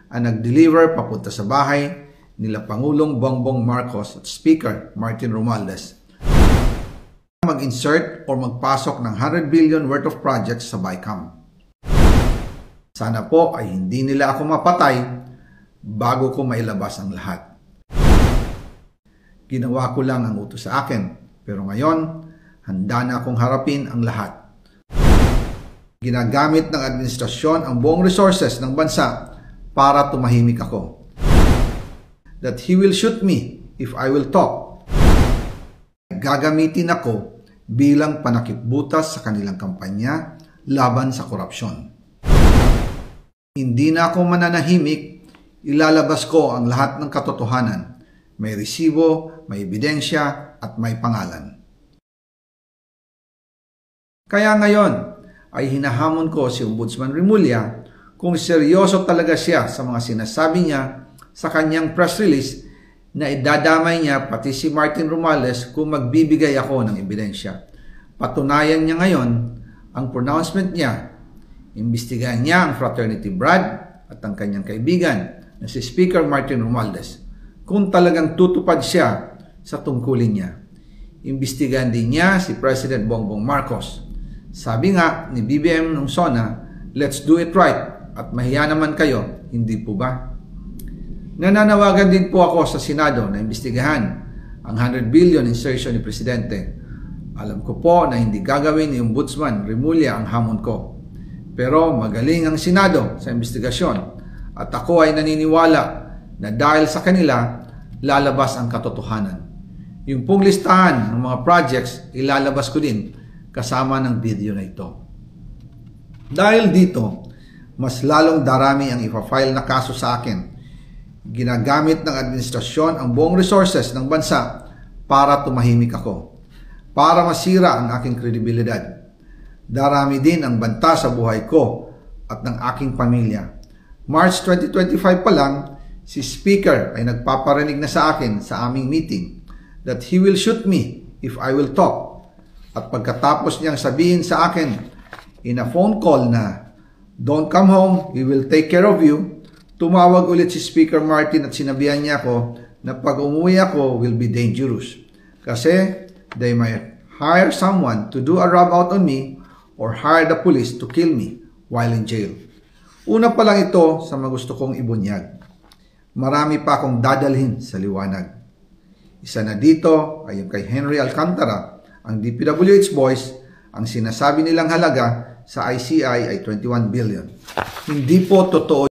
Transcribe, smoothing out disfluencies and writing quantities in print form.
ang nag-deliver papunta sa bahay nila Pangulong Bongbong Marcos at Speaker Martin Romualdez mag-insert o magpasok ng 100 billion worth of projects sa BICAM. Sana po ay hindi nila ako mapatay bago ko mailabas ang lahat. Ginawa ko lang ang utos sa akin, pero ngayon, handa na akong harapin ang lahat. Ginagamit ng administrasyon ang buong resources ng bansa para tumahimik ako. That he will shoot me if I will talk. Gagamitin ako bilang panakipbutas sa kanilang kampanya laban sa korupsyon. Hindi na ako mananahimik, ilalabas ko ang lahat ng katotohanan. May resibo, may ebidensya, at may pangalan. Kaya ngayon ay hinahamon ko si Ombudsman Remulla kung seryoso talaga siya sa mga sinasabi niya sa kanyang press release na idadamay niya pati si Martin Romualdez kung magbibigay ako ng ebidensya. Patunayan niya ngayon ang pronouncement niya. Imbestigahan niya ang Fraternity Brad at ang kanyang kaibigan na si Speaker Martin Romualdez kung talagang tutupad siya sa tungkulin niya. Imbestigahan din niya si President Bongbong Marcos. Sabi nga ni BBM nung SONA, let's do it right at mahiya naman kayo, hindi po ba? Nananawagan din po ako sa Senado na imbestigahan ang 100 billion insertion ni Presidente. Alam ko po na hindi gagawin ni Ombudsman Remulla ang hamon ko. Pero magaling ang Senado sa investigasyon at ako ay naniniwala na dahil sa kanila, lalabas ang katotohanan. Yung pong listahan ng mga projects, ilalabas ko din kasama ng video na ito. Dahil dito, mas lalong darami ang ipa-file na kaso sa akin. Ginagamit ng administrasyon ang buong resources ng bansa para tumahimik ako, para masira ang aking kredibilidad. Darami din ang banta sa buhay ko at ng aking pamilya. March 2025 pa lang, si Speaker ay nagpaparinig na sa akin sa aming meeting that he will shoot me if I will talk. At pagkatapos niyang sabihin sa akin in a phone call na don't come home, we will take care of you, tumawag ulit si Speaker Martin at sinabihan niya ako na pag umuwi ako will be dangerous. Kasi they might hire someone to do a rub out on me or hire the police to kill me while in jail. Una pa lang ito sa magusto kong ibunyag. Marami pa akong dadalhin sa liwanag. Isa na dito ay yung kay Henry Alcantara, ang DPWH boys, ang sinasabi nilang halaga sa ICI ay 21 billion. Hindi po totoo